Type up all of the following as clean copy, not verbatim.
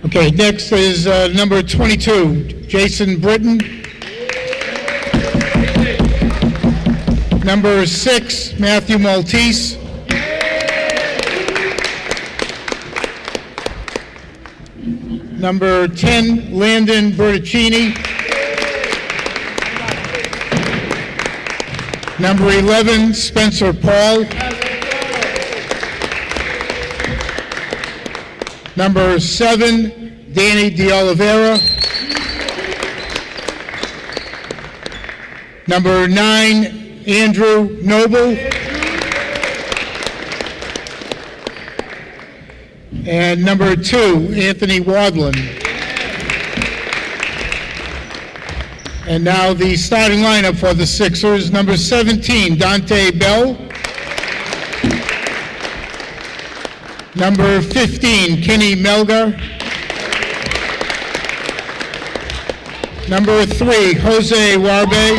Okay, next is number 22, Jason Britton. Number 6, Matthew Maltese. Number 10, Landon Berticini. Number 11, Spencer Paul. Number 7, Danny De Oliveira. Number 9, Andrew Noble. And number 2, Anthony Wadlin. And now the starting lineup for the Sixers. Number 17, Dante Bell. Number 15, Kenny Melgar. Number 3, Jose Warbe.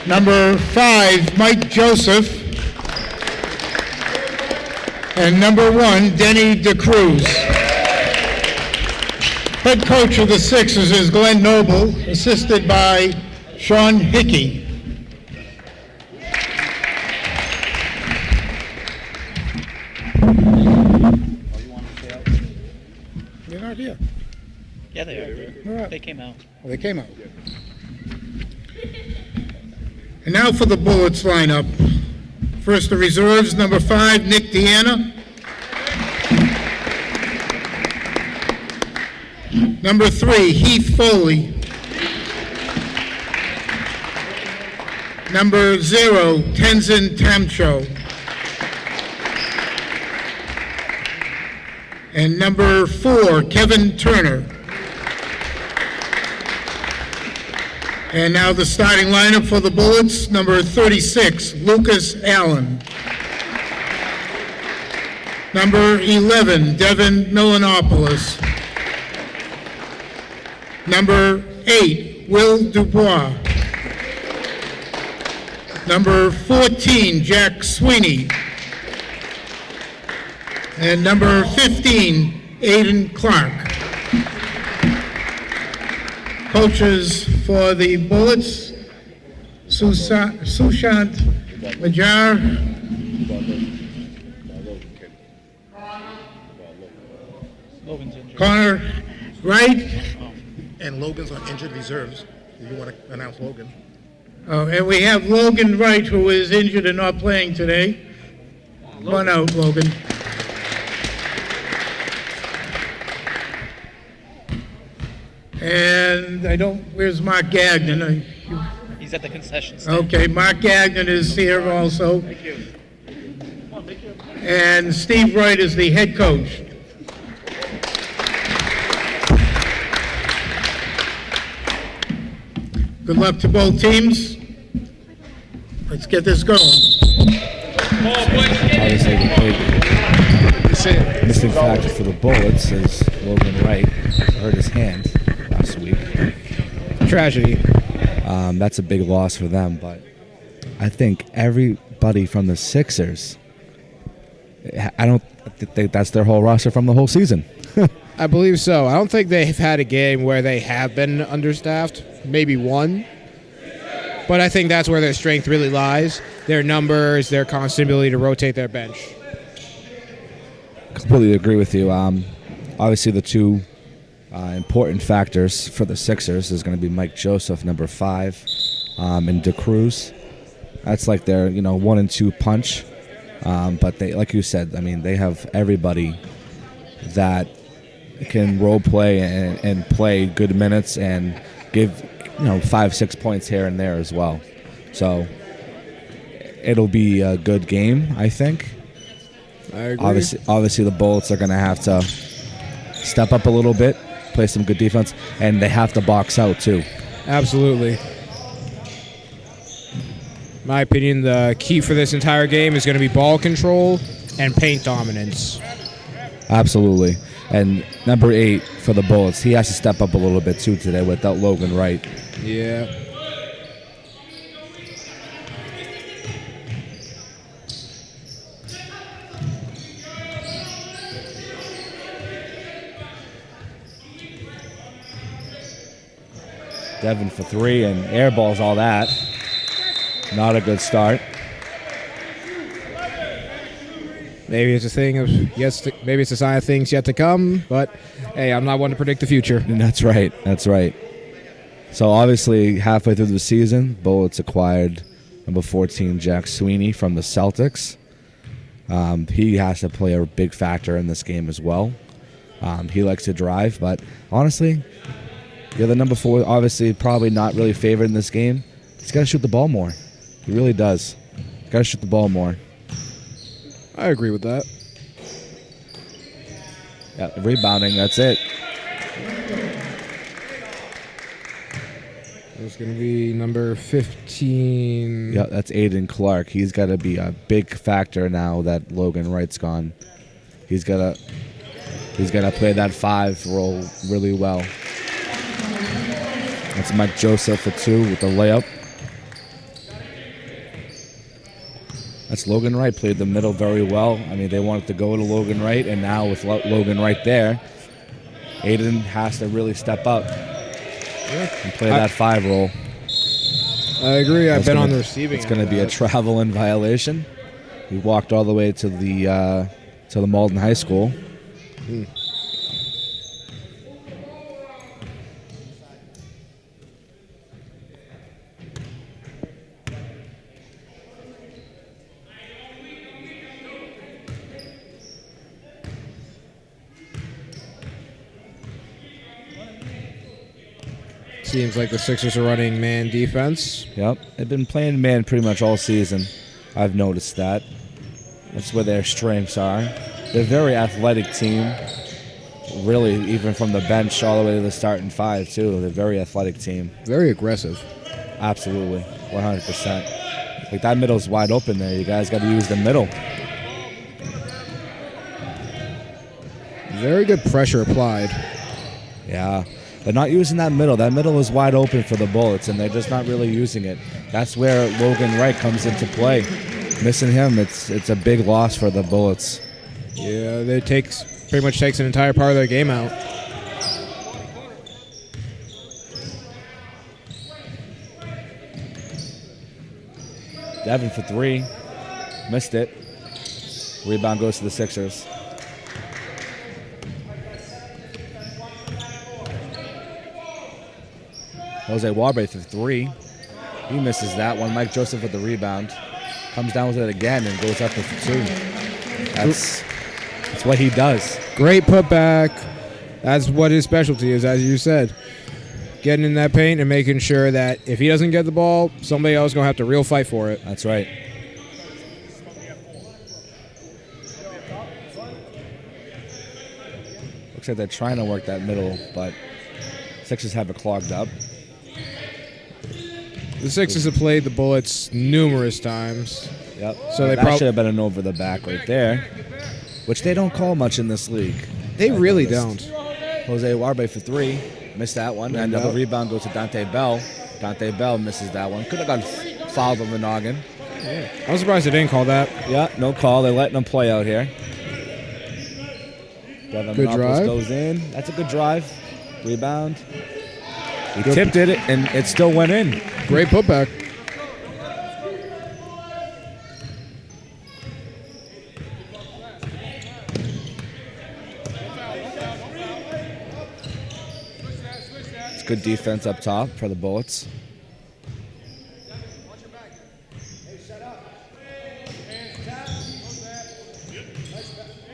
Number 5, Mike Joseph. And number 1, Denny DeCruz. Head coach of the Sixers is Glenn Noble, assisted by Sean Hickey. They're not here. Yeah, they are. Right. They came out. Oh, they came out. And now for the Bullets lineup. First, the reserves, number 5, Nick Deanna. Number 3, Heath Foley. Number 0, Tenzin Tamcho. And number 4, Kevin Turner. And now the starting lineup for the Bullets, number 36, Lucas Allen. Number 11, Devin Milanopoulos. Number 8, Will Dubois. Number 14, Jack Sweeney. And number 15, Aiden Clark. Coaches for the Bullets, Sushant Majar, Connor Wright, And Logan's on injured reserves. If you want to announce Logan. And we have Logan Wright, who is injured and not playing today. Come on out, Logan. And where's Mark Gagnon? He's at the concession stand. Okay, Mark Gagnon is here also. Thank you. And Steve Wright is the head coach. Good luck to both teams. Let's get this going. Obviously, the big missing factor for the Bullets is Logan Wright hurt his hand last week. Tragedy. That's a big loss for them, but I think everybody from the Sixers, I don't think that's their whole roster from the whole season. I believe so. I don't think they've had a game where they have been understaffed. Maybe one. But I think that's where their strength really lies. Their numbers, their constant ability to rotate their bench. Completely agree with you. Obviously, the two important factors for the Sixers is going to be Mike Joseph, number 5, and DeCruz. That's like their 1 and 2 punch. But they, like you said, I mean, they have everybody that can role play and play good minutes and give 5-6 points here and there as well. So it'll be a good game, I think. I agree. Obviously the Bullets are going to have to step up a little bit, play some good defense, and they have to box out too. Absolutely. In my opinion, the key for this entire game is going to be ball control and paint dominance. Absolutely. And number 8 for the Bullets, he has to step up a little bit too today without Logan Wright. Yeah. Devin for 3 and airballs all that. Not a good start. Maybe it's a thing of maybe it's a sign of things yet to come. But hey, I'm not one to predict the future. That's right. That's right. So obviously, halfway through the season, Bullets acquired number 14 Jack Sweeney from the Celtics. He has to play a big factor in this game as well. He likes to drive, but honestly, the number 4, obviously probably not really favored in this game. He's got to shoot the ball more. He really does. Got to shoot the ball more. I agree with that. Yeah, rebounding, that's it. It's going to be number 15. Yeah, that's Aiden Clark. He's got to be a big factor now that Logan Wright's gone. He's got to play that 5 role really well. That's Mike Joseph for 2 with the layup. That's Logan Wright, played the middle very well. I mean, they wanted to go to Logan Wright, and now with Logan Wright there, Aiden has to really step up and play that 5 role. I agree. I've been on the receiving. It's going to be a travel in violation. We walked all the way to the Malden High School. Seems like the Sixers are running man defense. Yep, they've been playing man pretty much all season. I've noticed that. That's where their strengths are. They're a very athletic team. Really, even from the bench all the way to the starting 5, too. They're a very athletic team. Very aggressive. Absolutely, 100%. Like, that middle's wide open there. You guys got to use the middle. Very good pressure applied. Yeah. They're not using that middle. That middle is wide open for the Bullets, and they're just not really using it. That's where Logan Wright comes into play. Missing him, it's a big loss for the Bullets. Yeah, it pretty much takes an entire part of their game out. Devin for 3. Missed it. Rebound goes to the Sixers. Jose Warbe for 3. He misses that one. Mike Joseph with the rebound. Comes down with it again and goes up for 2. That's what he does. Great putback. That's what his specialty is, as you said. Getting in that paint and making sure that if he doesn't get the ball, somebody else is going to have to real fight for it. That's right. Looks like they're trying to work that middle, but Sixers have it clogged up. The Sixers have played the Bullets numerous times. Yep. So that should have been an over the back right there, which they don't call much in this league. They really don't. Jose Warbe for 3. Missed that one. And another rebound goes to Dante Bell. Dante Bell misses that one. Could have gotten fouled on the noggin. Yeah. I'm surprised they didn't call that. Yeah, no call. They're letting them play out here. Devin Good drive. Goes in. That's a good drive. Rebound. He tipped it, and it still went in. Great putback. It's good defense up top for the Bullets.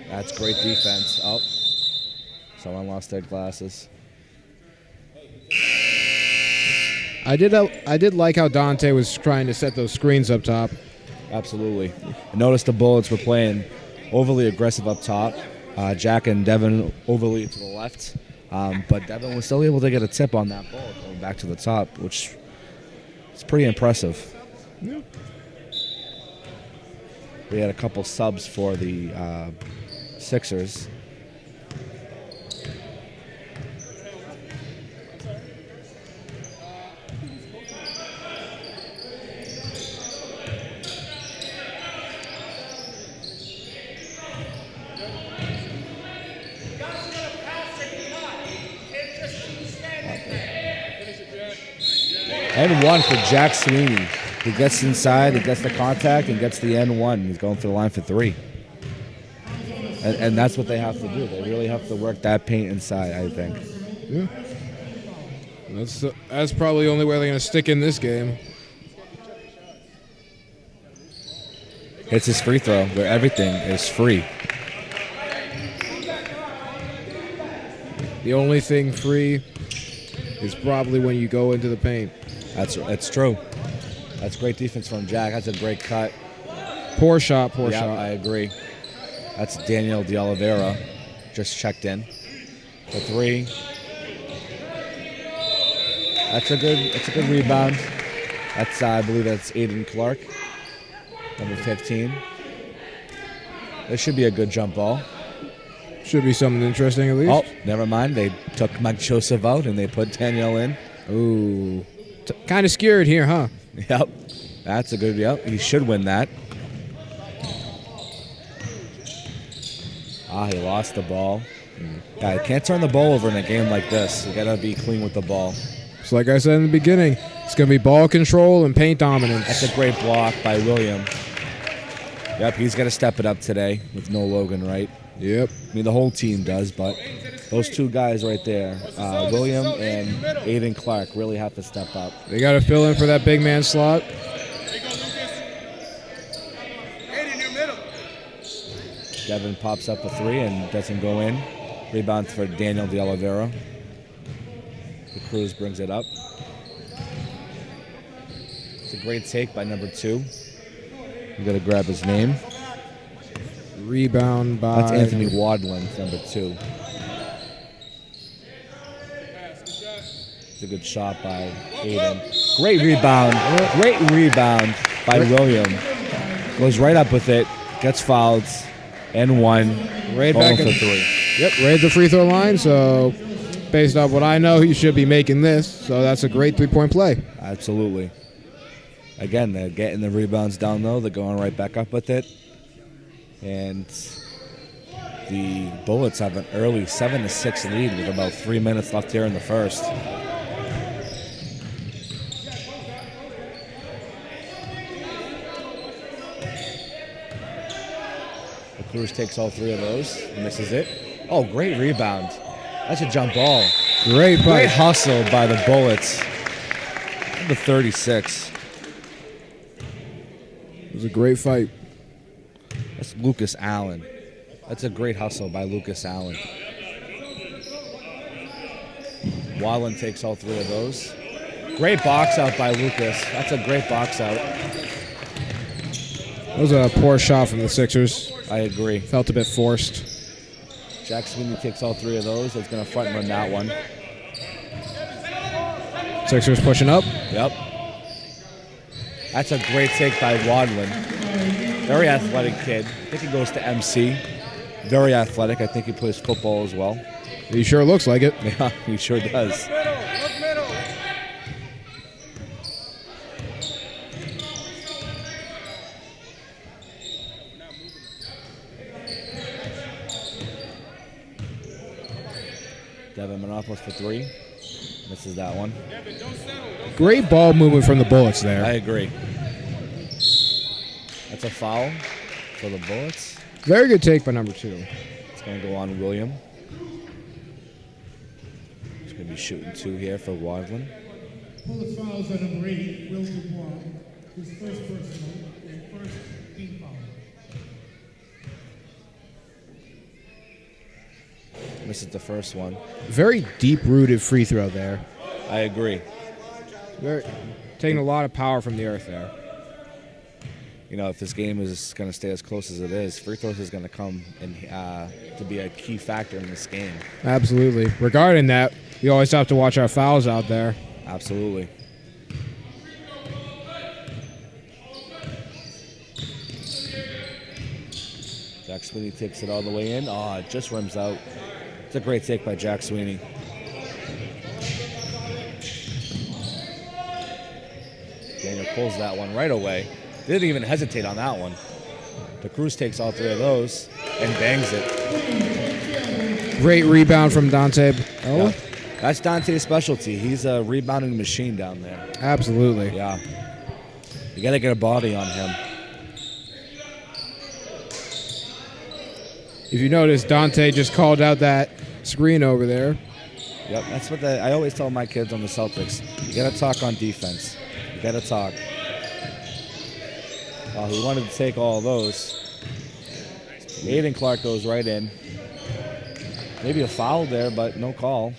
That's great defense. Oh, someone lost their glasses. I did like how Dante was trying to set those screens up top. Absolutely. I noticed the Bullets were playing overly aggressive up top. Jack and Devin overly to the left. But Devin was still able to get a tip on that ball going back to the top, which is pretty impressive. Yeah. We had a couple subs for the Sixers. N1 for Jack Sweeney. He gets inside, he gets the contact, and gets the N1. He's going for the line for 3. And that's what they have to do. They really have to work that paint inside, I think. Yeah. That's probably the only way they're going to stick in this game. Hits his free throw, where everything is free. The only thing free is probably when you go into the paint. That's true. That's great defense from Jack. That's a great cut. Poor shot. Yeah, I agree. That's Daniel De Oliveira, just checked in. For 3. That's a good rebound. I believe that's Aiden Clark, number 15. This should be a good jump ball. Should be something interesting at least. Oh, never mind. They took Mike Joseph out and they put Daniel in. Ooh. Kind of scared here, huh? Yep. That's a good, yep. He should win that. He lost the ball. Guy can't turn the ball over in a game like this. You gotta be clean with the ball. It's like I said in the beginning, it's gonna be ball control and paint dominance. That's a great block by William. Yep, he's got to step it up today with no Logan, right? Yep. I mean, the whole team does, but those 2 guys right there, William and Aiden Clark, really have to step up. They got to fill in for that big man slot. Devin pops up a 3 and doesn't go in. Rebound for Daniel De Oliveira. The Cruz brings it up. It's a great take by number 2. You got to grab his name. Rebound by... That's Anthony Wadland, number 2. It's a good shot by Aiden. Great rebound. Great rebound by William. Goes right up with it. Gets fouled. N1. Right back for at 3. Yep, right at the free throw line. So, based off what I know, he should be making this. So that's a great 3-point play. Absolutely. Again, they're getting the rebounds down low. They're going right back up with it. And the Bullets have an early 7-6 lead with about 3 minutes left here in the first. The Cruz takes all 3 of those, misses it. Oh, great rebound. That's a jump ball. Great play. Great hustle by the Bullets. Number 36. It was a great fight. That's Lucas Allen. That's a great hustle by Lucas Allen. Wallen takes all 3 of those. Great box out by Lucas. That's a great box out. That was a poor shot from the Sixers. I agree. Felt a bit forced. Jack Sweeney takes all 3 of those. That's going to front run that one. Sixers pushing up. Yep. That's a great take by Wadlin. Very athletic kid. I think he goes to MC. Very athletic. I think he plays football as well. He sure looks like it. Yeah, he sure does. Devin Menopoulos for 3. Misses that one. Great ball movement from the Bullets there. I agree. That's a foul for the Bullets. Very good take by number 2. It's going to go on William. He's going to be shooting 2 here for Wadlin. Bullet fouls on number 8, Will Dubois. His first personal and first team foul. Misses the first one. Very deep-rooted free throw there. I agree. Taking a lot of power from the earth there. You know, if this game is going to stay as close as it is, free throws is going to come in, to be a key factor in this game. Absolutely. Regarding that, we always have to watch our fouls out there. Absolutely. Jack Sweeney takes it all the way in. Oh, it just rims out. It's a great take by Jack Sweeney. Daniel pulls that one right away. Didn't even hesitate on that one. The Cruz takes all 3 of those and bangs it. Great rebound from Dante. Oh, Yeah. That's Dante's specialty. He's a rebounding machine down there. Absolutely. Yeah. You got to get a body on him. If you notice, Dante just called out that screen over there. Yep, that's what I always tell my kids on the Celtics. You got to talk on defense. You got to talk. Who wanted to take all those? Aiden Clark goes right in. Maybe a foul there, but no call.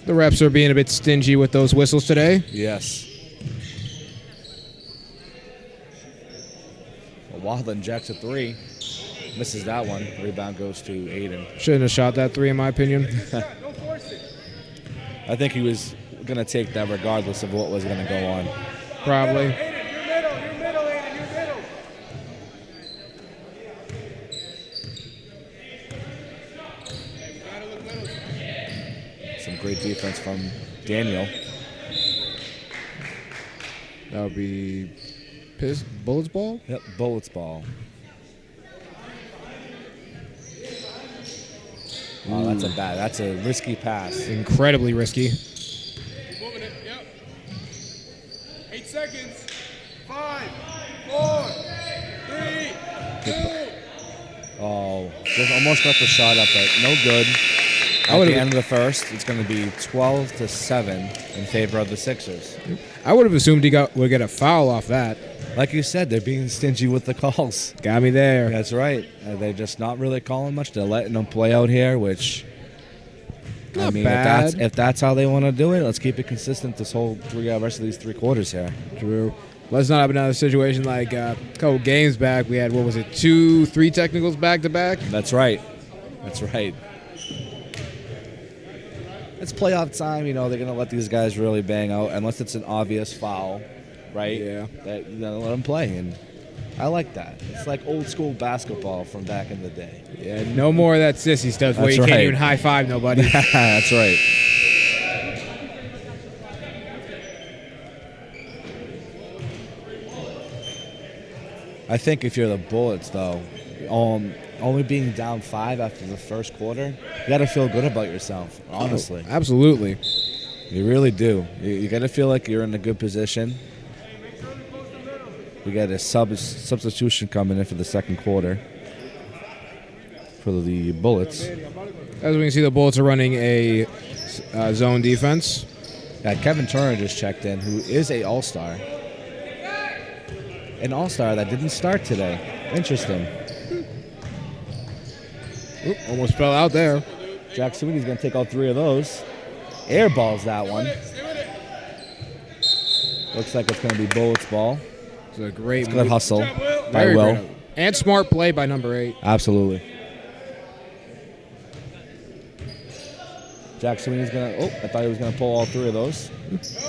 The refs are being a bit stingy with those whistles today. Yes. Wadlin jacks a three. Misses that one. Rebound goes to Aiden. Shouldn't have shot that three, in my opinion. I think he was going to take that regardless of what was going to go on. Probably. Some great defense from Daniel. That would be Bullets ball? Yep, Bullets ball. Oh, that's a risky pass. Incredibly risky. Moving it, yep. 8 seconds. 5, 4, 3, 2. Oh, just almost got the shot up, but no good. At the end of the first, it's going to be 12-7 in favor of the Sixers. I would have assumed he would get a foul off that. Like you said, they're being stingy with the calls. Got me there. That's right. They're just not really calling much. They're letting them play out here, which Not bad. if that's how they want to do it, let's keep it consistent this whole rest of these 3 quarters here. True. Let's not have another situation like a couple games back. We had, 2, 3 technicals back to back? That's right. That's right. It's playoff time. They're going to let these guys really bang out unless it's an obvious foul, right? Yeah. Let them play, and I like that. It's like old school basketball from back in the day. Yeah, no more of that sissy stuff where That's you right. can't even high five nobody. That's right. I think if you're the Bullets, though, only being down 5 after the first quarter, you got to feel good about yourself, honestly. Oh, absolutely. You really do. You got to feel like you're in a good position. We got a substitution coming in for the second quarter for the Bullets. As we can see, the Bullets are running a zone defense. Yeah, Kevin Turner just checked in, who is a All-Star. An All-Star that didn't start today. Interesting. Oop, almost fell out there. Jack Sweeney's going to take all 3 of those. Airballs that one. Looks like it's going to be Bullets ball. It's a great Good hustle by Very Will. great. And smart play by number 8. Absolutely. Jack Sweeney's going to... Oh, I thought he was going to pull all 3 of those.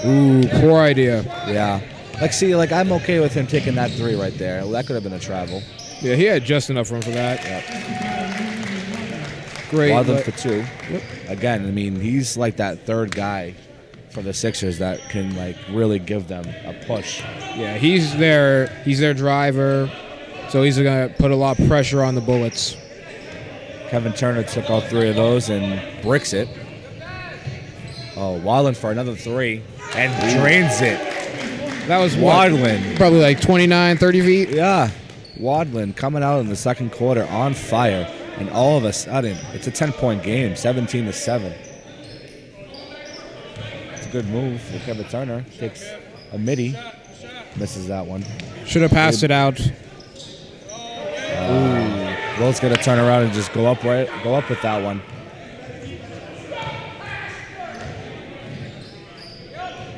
Ooh, poor idea. Yeah. I'm okay with him taking that 3 right there. That could have been a travel. Yeah, he had just enough room for that. Yep. Great. Wadlin for 2. Yep. Again, he's like that third guy for the Sixers that can really give them a push. Yeah, he's their driver, so he's going to put a lot of pressure on the Bullets. Kevin Turner took all 3 of those and bricks it. Oh, Wadlin for another 3 and drains it. That was Wadlin. Probably 29, 30 feet. Yeah. Wadlin coming out in the second quarter on fire, and all of a sudden, it's a 10-point game, 17-7. It's a good move for Kevin Turner. Takes a midi, misses that one. Should have passed it out. Will's gonna turn around and just go up with that one.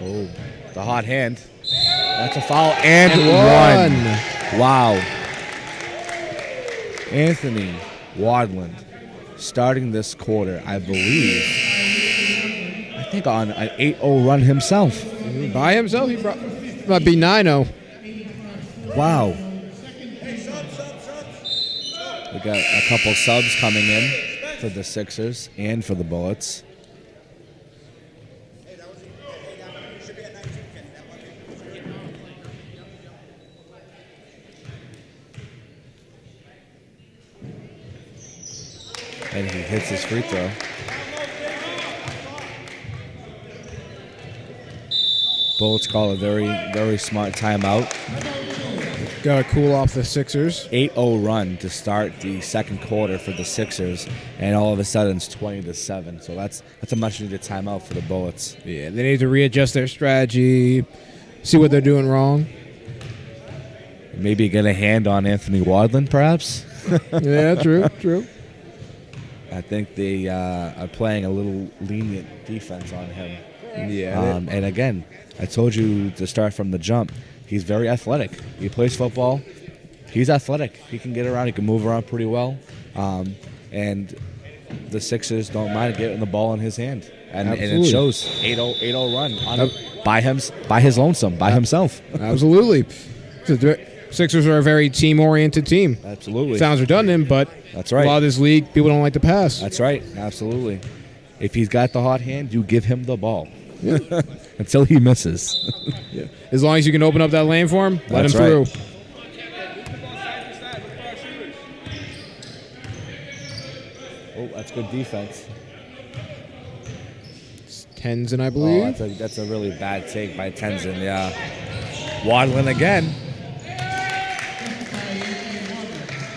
Oh, the hot hand. That's a foul and one. Wow. Anthony Wadlin starting this quarter, I believe. I think on an 8-0 run himself. By himself, he might be 9-0. Wow. We got a couple subs coming in for the Sixers and for the Bullets. And he hits his free throw. Bullets call a very, very smart timeout. Got to cool off the Sixers. 8-0 run to start the second quarter for the Sixers, and all of a sudden it's 20-7. So that's a much needed timeout for the Bullets. Yeah, they need to readjust their strategy, see what they're doing wrong. Maybe get a hand on Anthony Wadlin, perhaps. Yeah, true. I think they are playing a little lenient defense on him. Yeah. And again, I told you to start from the jump. He's very athletic. He plays football. He's athletic. He can get around. He can move around pretty well. And the Sixers don't mind getting the ball in his hand. And it shows 8-0 run by his lonesome, by himself. Absolutely. The Sixers are a very team-oriented team. Absolutely. Sounds redundant, but that's right. A lot of this league, people don't like to pass. That's right. Absolutely. If he's got the hot hand, you give him the ball. Until he misses. Yeah. As long as you can open up that lane for him, let him That's right. through. Oh, that's good defense. It's Tenzin, I believe. Oh, that's a really bad take by Tenzin, yeah. Wadlin again.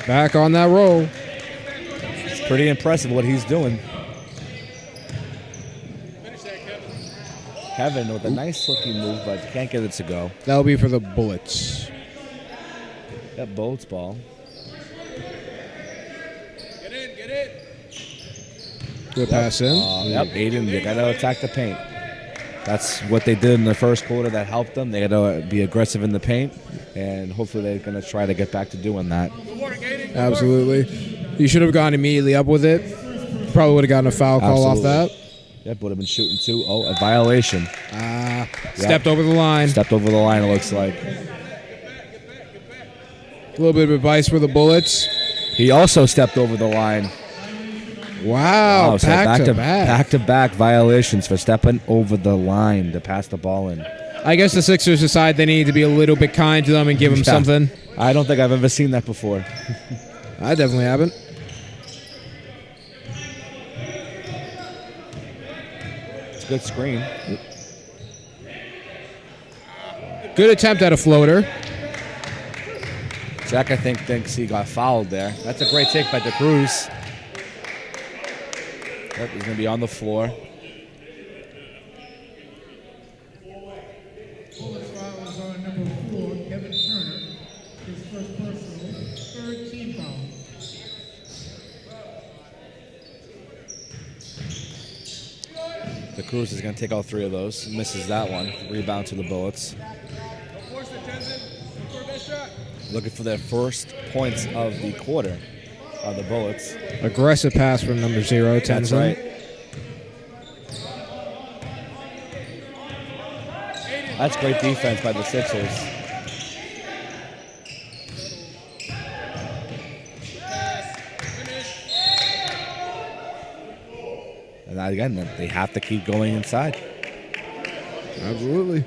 Back on that roll. It's pretty impressive what he's doing. Kevin with a nice looking move, but can't get it to go. That'll be for the Bullets. That Bullets ball. Get in. Good pass in. Yep, Aiden, you got to attack the paint. That's what they did in the first quarter that helped them. They got to be aggressive in the paint, and hopefully they're going to try to get back to doing that. Absolutely. You should have gone immediately up with it. Probably would have gotten a foul call off that. Yep, would have been shooting too. Oh, a violation. Stepped over the line. Stepped over the line, it looks like. A little bit of advice for the Bullets. He also stepped over the line. Wow, So back to back. back-to-back violations for stepping over the line to pass the ball in. I guess the Sixers decide they need to be a little bit kind to them and give them something. I don't think I've ever seen that before. I definitely haven't. It's a good screen. Good attempt at a floater. Zach, I think, thinks he got fouled there. That's a great take by DeCruz. Yep, he's going to be on the floor. Bullets foul is on number 4, Kevin Turner. His first personal, third team foul. DeCruz is going to take all three of those. Misses that one. Rebound to the Bullets. Force it, Tenzin. Score that shot. Looking for their first points of the quarter are the Bullets. Aggressive pass from number 0, Tenzin. That's right. That's great defense by the Sixers. And again, they have to keep going inside. Absolutely.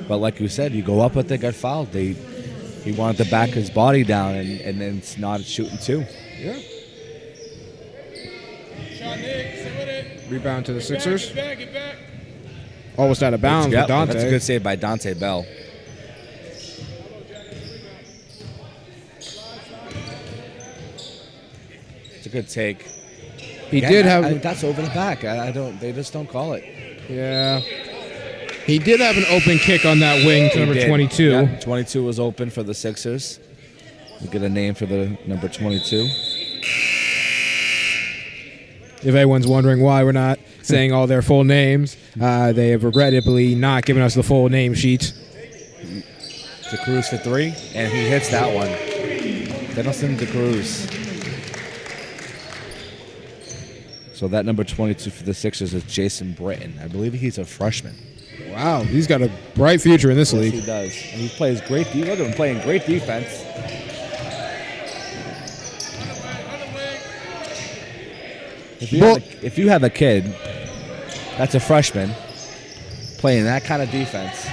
But like you said, you go up with it, get fouled. He wanted to back his body down, and then it's not shooting two. Yeah. Shot Nick. Stay with it. Rebound to the Sixers. Get back. Almost out of bounds Yep, with Dante. that's a good save by Dante Bell. It's a good take. He did have. that's over the back. They just don't call it. Yeah. He did have an open kick on that wing to number He did. 22. Yep, 22 was open for the Sixers. We get a name for the number 22. If anyone's wondering why we're not saying all their full names, they have regrettably not given us the full name sheet. DeCruz for three, and he hits that one. Denelson DeCruz. So that number 22 for the Sixers is Jason Britton. I believe he's a freshman. Wow, he's got a bright future in this Yes, league. he does. And he plays great defense. Look at him playing great defense. If you have a kid that's a freshman playing that kind of defense,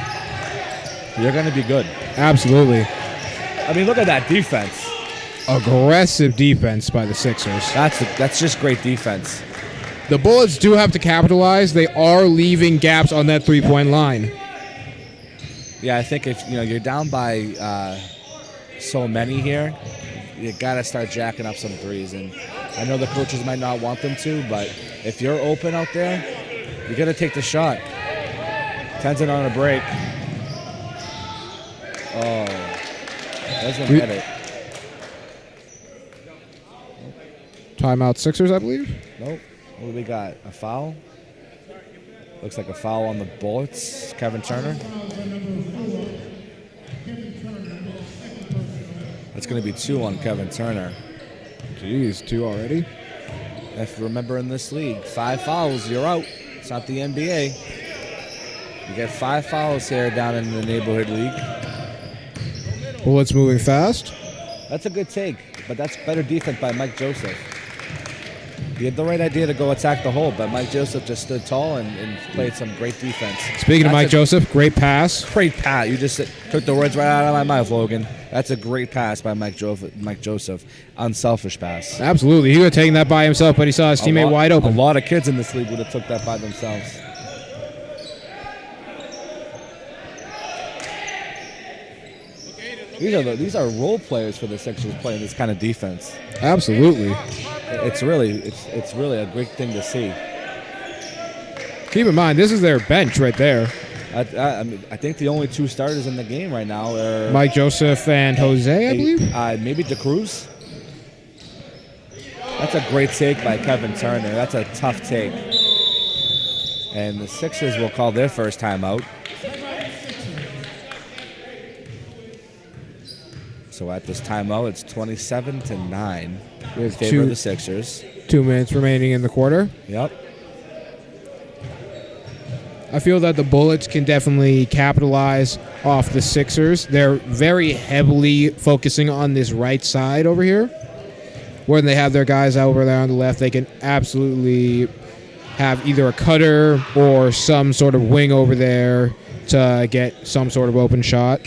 you're going to be good. Absolutely. I mean, look at that defense. Aggressive defense by the Sixers. That's just great defense. The Bullets do have to capitalize. They are leaving gaps on that three-point line. Yeah, I think if you're down by so many here, you got to start jacking up some threes. And I know the coaches might not want them to, but if you're open out there, you got to take the shot. Tenzin on a break. Oh, doesn't get it. Timeout Sixers, I believe. Nope. What do we got? A foul? Looks like a foul on the Bullets. Kevin Turner. That's going to be 2 on Kevin Turner. Jeez, 2 already? If you remember in this league, 5 fouls, you're out. It's not the NBA. You get 5 fouls here down in the neighborhood league. Bullets moving fast. That's a good take, but that's better defense by Mike Joseph. He had the right idea to go attack the hole, but Mike Joseph just stood tall and played some great defense. Speaking of Mike Joseph, great pass. Great pass. You just took the words right out of my mouth, Logan. That's a great pass by Mike Joseph. Unselfish pass. Absolutely. He would have taken that by himself, but he saw his teammate wide open. A lot of kids in this league would have took that by themselves. These are role players for the Sixers playing this kind of defense. Absolutely. It's really a great thing to see. Keep in mind, this is their bench right there. I think the only 2 starters in the game right now are Mike Joseph and Jose, I believe. Maybe DeCruz. That's a great take by Kevin Turner. That's a tough take. And the Sixers will call their first timeout. So at this timeout, it's 27-9 in favor of the Sixers. 2 minutes remaining in the quarter. Yep. I feel that the Bullets can definitely capitalize off the Sixers. They're very heavily focusing on this right side over here. When they have their guys over there on the left, they can absolutely have either a cutter or some sort of wing over there to get some sort of open shot.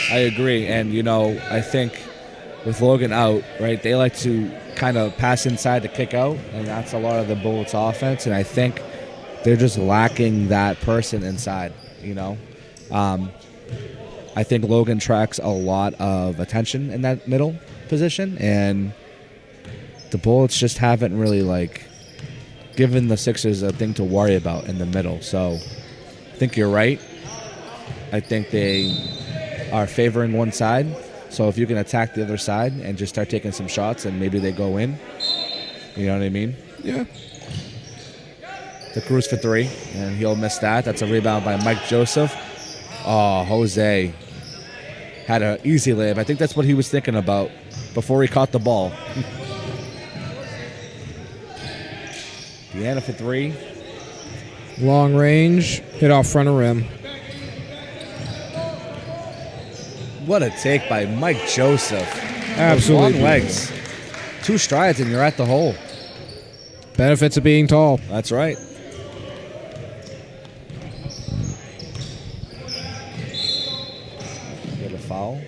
I agree. And, I think with Logan out, right, they like to kind of pass inside to kick out, and that's a lot of the Bullets' offense. And I think they're just lacking that person inside, I think Logan tracks a lot of attention in that middle position, and the Bullets just haven't really, given the Sixers a thing to worry about in the middle. So I think you're right. I think they are favoring one side. So if you can attack the other side and just start taking some shots and maybe they go in, you know what I mean? Yeah. DeCruz for 3, and he'll miss that. That's a rebound by Mike Joseph. Oh, Jose had an easy layup. I think that's what he was thinking about before he caught the ball. Deanna for 3. Long range, hit off front of rim. What a take by Mike Joseph. Absolutely. Long legs. 2 strides and you're at the hole. Benefits of being tall. That's right. Get a foul.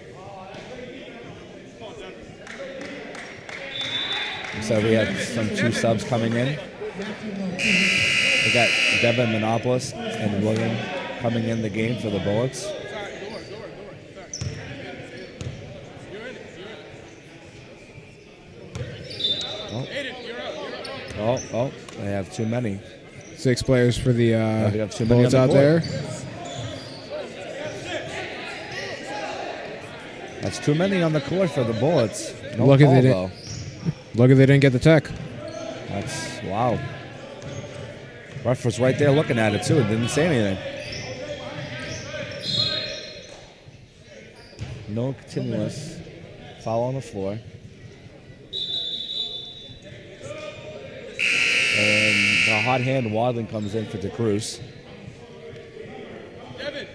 So we have some 2 subs coming in. We got Devin Monopoulos and William coming in the game for the Bullets. Oh, they have too many. 6 players for the they have too many Bullets on the out there. That's too many on the court for the Bullets. No Look if call, they though. Look if they didn't get the tech. That's wow. Ref was right there looking at it too and didn't say anything. No continuous. Foul on the floor. And the hot hand Wadling comes in for DeCruz. Devin.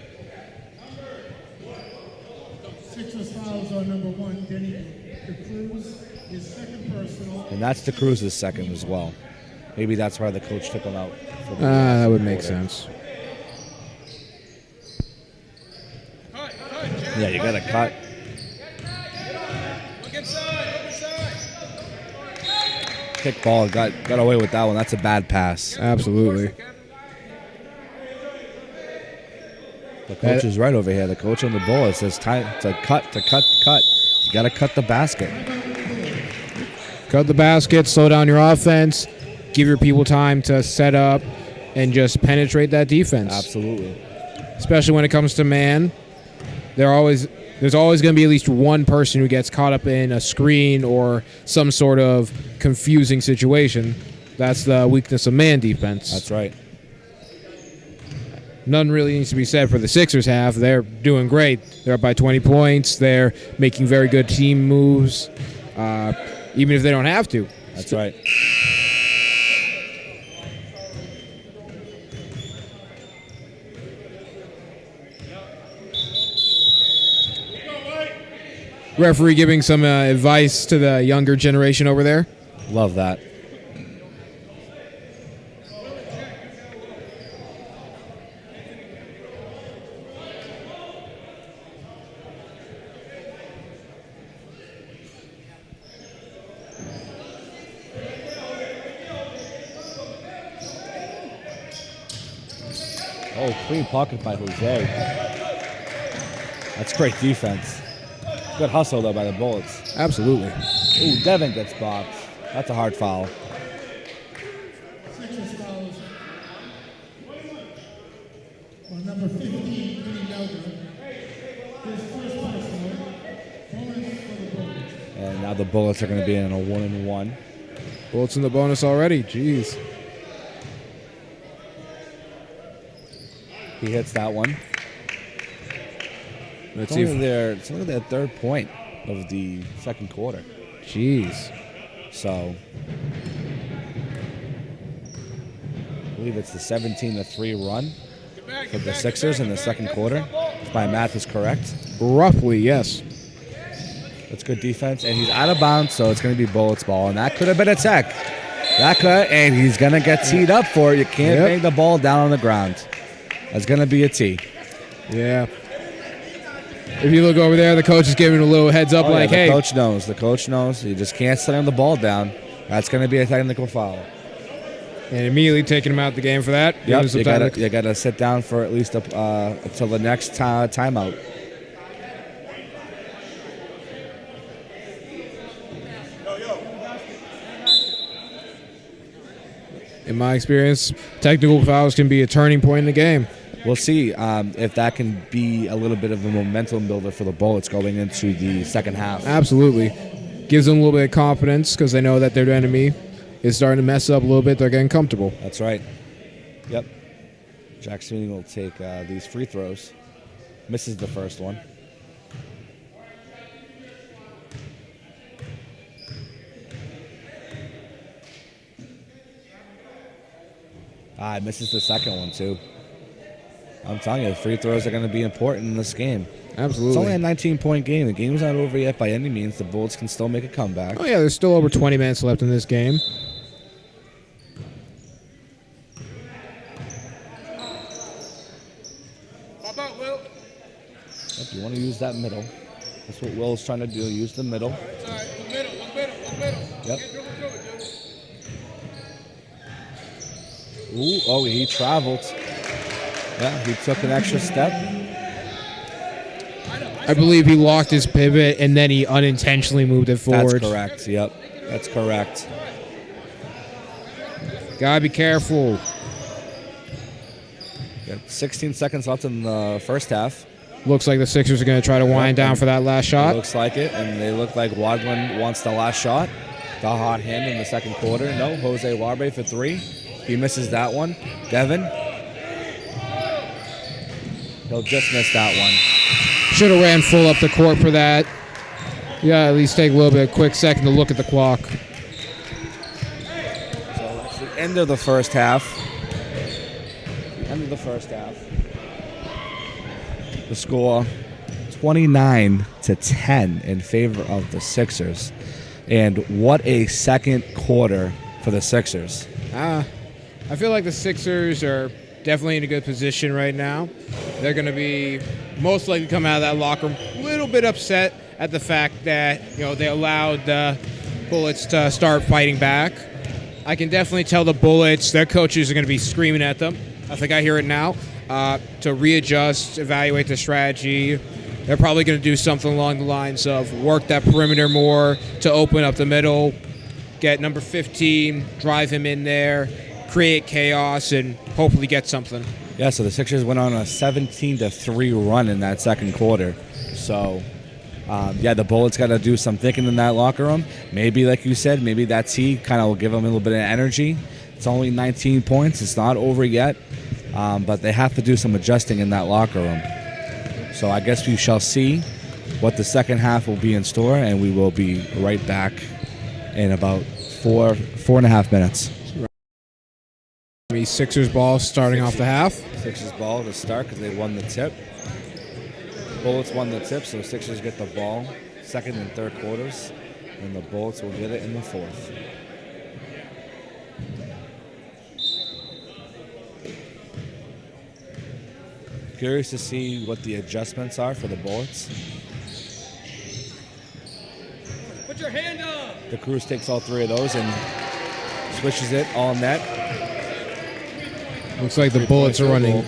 Sixers fouls on number 1, Denny DeCruz, his second personal. And that's DeCruz's second as well. Maybe that's why the coach took him out. For the That would make quarter. sense. Yeah, you got to cut. Look inside, look inside. kick ball. Got away with that one. That's a bad pass. Absolutely. The coach is right over here. The coach on the ball. It says time to cut. You got to cut the basket. Cut the basket, slow down your offense, give your people time to set up, and just penetrate that defense. Absolutely. Especially when it comes to man. There's always going to be at least one person who gets caught up in a screen or some sort of confusing situation. That's the weakness of man defense. That's right. Nothing really needs to be said for the Sixers half. They're doing great. They're up by 20 points. They're making very good team moves, even if they don't have to. That's right. Referee giving some advice to the younger generation over there. Love that. Oh, clean pocket by Jose. That's great defense. Good hustle, though, by the Bullets. Absolutely. Ooh, Devin gets boxed. That's a hard foul. Sixers fouls on number 15, Vinny Nelson. His first personal. Bonus for the Bullets. And now the Bullets are going to be in a 1-and-1. Bullets in the bonus already. Jeez. He hits that one. Let's It's see only their third point of the second quarter. Jeez. So, I believe it's the 17-3 run for the Sixers in the second quarter, if my math is correct. Roughly, yes. That's good defense, and he's out of bounds, so it's going to be Bullets ball, and that could have been a tech. And he's going to get teed up for it. You can't bang the ball down on the ground. That's going to be a tee. Yeah. If you look over there, the coach is giving a little heads up like, hey. The coach knows. The coach knows. You just can't slam the ball down. That's going to be a technical foul. And immediately taking him out the game for that. Yep, you got to sit down for at least until the next timeout. In my experience, technical fouls can be a turning point in the game. We'll see if that can be a little bit of a momentum builder for the Bullets going into the second half. Absolutely. Gives them a little bit of confidence because they know that their enemy is starting to mess up a little bit. They're getting comfortable. That's right. Yep. Jack Sweeney will take these free throws. Misses the first one. Misses the second one, too. I'm telling you, the free throws are going to be important in this game. Absolutely. It's only a 19-point game. The game's not over yet by any means. The Bullets can still make a comeback. Oh, yeah, there's still over 20 minutes left in this game. Pop out, Will. If you want to use that middle, that's what Will's trying to do. Use the middle. It's all right. One middle. Yep. Can't dribble, dude. Ooh, oh, he traveled. Yeah, he took an extra step. I believe he locked his pivot and then he unintentionally moved it forward. That's correct. Yep, that's correct. Gotta be careful. Got 16 seconds left in the first half. Looks like the Sixers are going to try to wind down for that last shot. Looks like it, and they look like Wadlin wants the last shot. The hot hand in the second quarter. No, Jose Warbe for three. He misses that one. Devin. He'll just miss that one. Should have ran full up the court for that. Yeah, at least take a little bit, a quick second to look at the clock. So that's the end of the first half. End of the first half. The score 29-10 in favor of the Sixers. And what a second quarter for the Sixers. I feel like the Sixers are definitely in a good position right now. They're going to be most likely come out of that locker room a little bit upset at the fact that they allowed Bullets to start fighting back. I can definitely tell the Bullets, their coaches are going to be screaming at them. I think I hear it now. To readjust, evaluate the strategy. They're probably going to do something along the lines of work that perimeter more to open up the middle, get number 15, drive him in there, create chaos, and hopefully get something. Yeah, so the Sixers went on a 17-3 run in that second quarter. So, the Bullets got to do some thinking in that locker room. Maybe, like you said, maybe that T kind of will give them a little bit of energy. It's only 19 points. It's not over yet. But they have to do some adjusting in that locker room. So I guess we shall see what the second half will be in store, and we will be right back in about four and a half minutes. Sixers ball starting off the half. Sixers ball to start because they won the tip. Bullets won the tip, so Sixers get the ball second and third quarters, and the Bullets will get it in the fourth. Curious to see what the adjustments are for the Bullets. Put your hand up. The Cruz takes all three of those and switches it all net. Looks like the Bullets are running.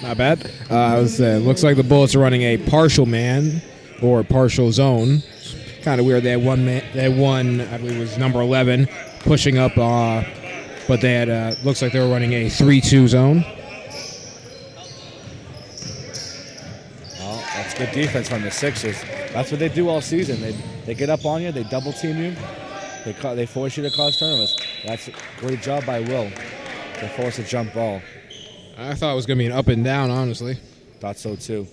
Not bad. Looks like the Bullets are running a partial man or partial zone. Kind of weird. They had one man. They had one. I believe it was number 11 pushing up. But they had. Looks like they were running a 3-2 zone. That's good defense from the Sixers. That's what they do all season. They get up on you. They double team you. They force you to cause turnovers. That's a great job by Will to force a jump ball. I thought it was going to be an up and down, honestly. Thought so too.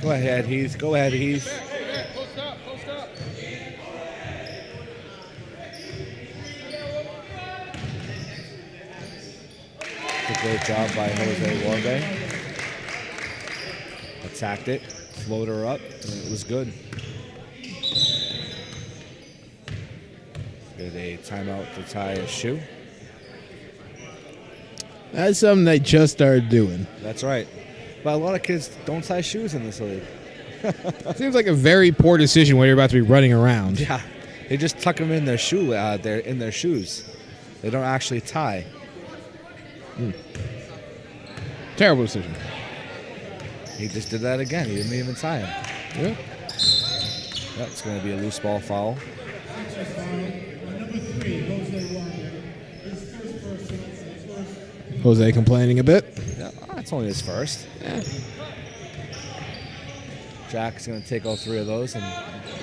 Go ahead, Heath. Go ahead, Heath. Post up, post up. Good great job by Jose Warbe. Attacked it, slowed her up, and it was good. Get a timeout to tie a shoe. That's something they just started doing. That's right. But a lot of kids don't tie shoes in this league. Seems like a very poor decision when you're about to be running around. Yeah, they just tuck them in their shoes. They don't actually tie. Terrible decision. He just did that again. He didn't even tie him. Yeah. Yep, it's going to be a loose ball foul. Number 3, Jose Wander. His first person. Jose complaining a bit. Yeah, it's only his first. Yeah. Jack's going to take all three of those and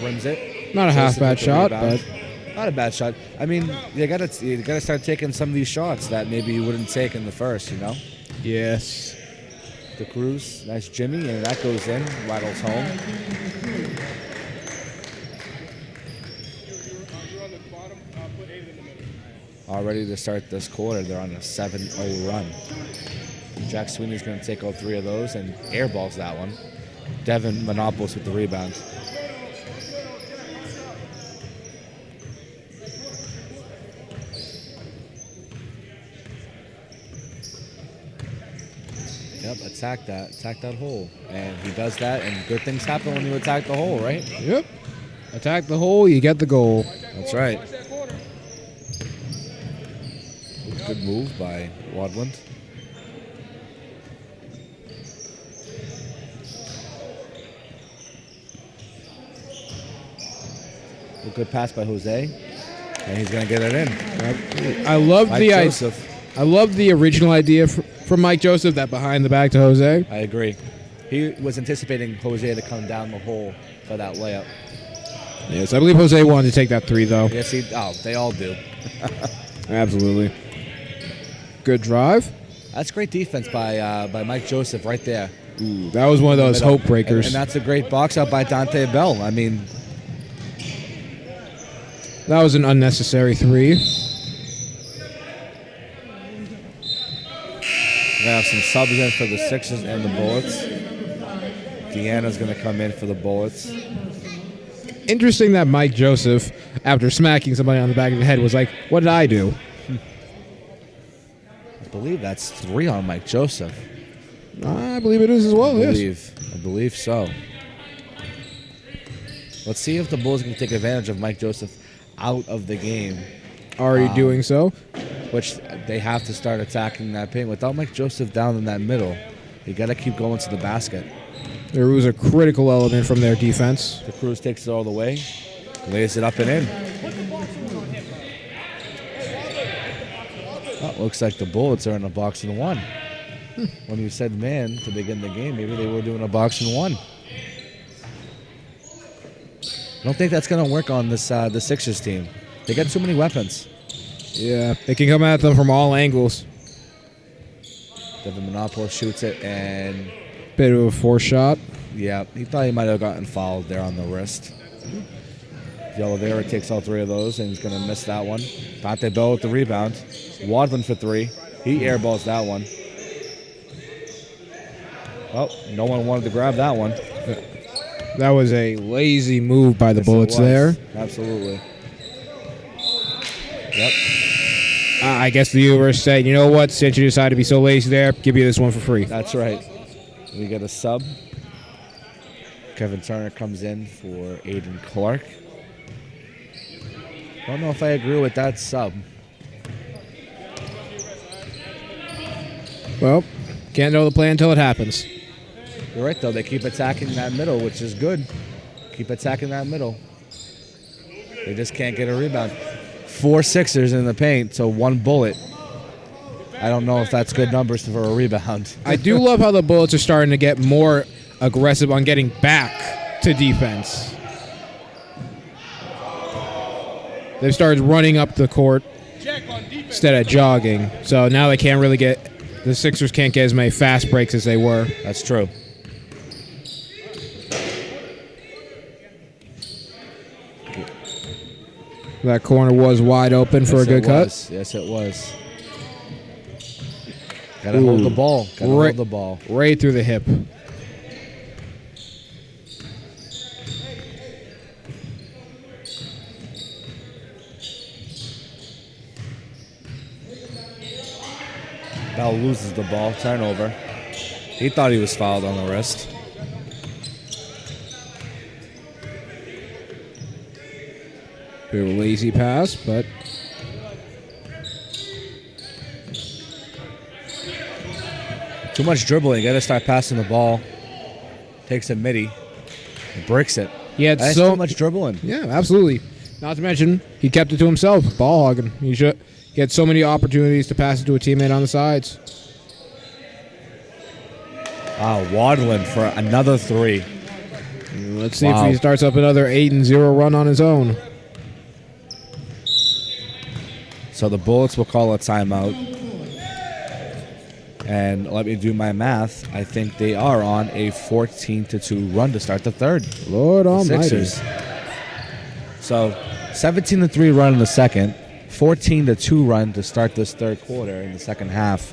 rims it. Not a half bad With the shot, rebound. but Not a bad shot. I mean, you got to start taking some of these shots that maybe you wouldn't take in the first, you know? yes. The Cruz, nice Jimmy, and that goes in, rattles home. You're on the bottom. Put 8 in the middle. All ready to start this quarter. They're on a 7-0 run. Jack Sweeney's going to take all three of those and airballs that one. Devin Monopoulos with the rebound. Yep, attack that hole. And he does that, and good things happen when you attack the hole, right? Yep. Attack the hole, you get the goal. That's right. Good move by Wadland. A good pass by Jose, and he's going to get it in. I love Mike the Joseph. I love the original idea from Mike Joseph, that behind the back to Jose. I agree. He was anticipating Jose to come down the hole for that layup. Yes, I believe Jose wanted to take that 3 though. Yes, they all do. Absolutely. Good drive. That's great defense by Mike Joseph right there. Ooh, that was one of those hope breakers. And that's a great box out by Dante Bell. I mean, That was an unnecessary 3. we're going to have some subs in for the Sixers and the Bullets. Deanna's going to come in for the Bullets. Interesting that Mike Joseph, after smacking somebody on the back of the head, was like, what did I do? believe that's 3 on Mike Joseph. I believe it is as well. Yes. I believe so. Let's see if the Bulls can take advantage of Mike Joseph out of the game, Are you doing so? which they have to start attacking that paint. Without Mike Joseph down in that middle, you got to keep going to the basket. There was a critical element from their defense. The Cruz takes it all the way, lays it up and in. Oh, looks like the Bullets are in a box and one. When you said man to begin the game, maybe they were doing a box and one. I don't think that's going to work on this the Sixers team. They got too many weapons. Yeah, they can come at them from all angles. Devin Monopoulos shoots it, and Bit of a force shot. yeah, he thought he might have gotten fouled there on the wrist. De Oliveira takes all 3 of those, and he's going to miss that one. Pate Bell with the rebound. Wadlin for 3. He airballs that one. Oh, no one wanted to grab that one. That was a lazy move by the Yes, it Bullets was. there. Absolutely. Yep. I guess the universe said, you know what, since you decided to be so lazy there, give you this one for free. That's right. We get a sub. Kevin Turner comes in for Aiden Clark. Don't know if I agree with that sub. Well, can't know the plan until it happens. You're right, though. They keep attacking that middle, which is good. Keep attacking that middle. They just can't get a rebound. 4 Sixers in the paint, so 1 bullet. I don't know if that's good numbers for a rebound. I do love how the Bullets are starting to get more aggressive on getting back to defense. They've started running up the court instead of jogging. So now they can't really get, the Sixers can't get as many fast breaks as they were. That's true. That corner was wide open for a good cut. Yes, it was. Gotta hold the ball. Gotta hold the ball. Right through the hip. Bell loses the ball. Turnover. He thought he was fouled on the wrist. Bit of a lazy pass, but Too much dribbling. You got to start passing the ball. Takes a midi. And breaks it. he had That's so too much dribbling. Yeah, absolutely. Not to mention, he kept it to himself, ball hogging. He had so many opportunities to pass it to a teammate on the sides. Wadlin for another 3. Let's see Wow. if he starts up another 8-0 run on his own. So the Bullets will call a timeout. And let me do my math. I think they are on a 14-2 run to start the third. Lord The almighty. Sixers. So 17-3 run in the second, 14-2 run to start this third quarter in the second half.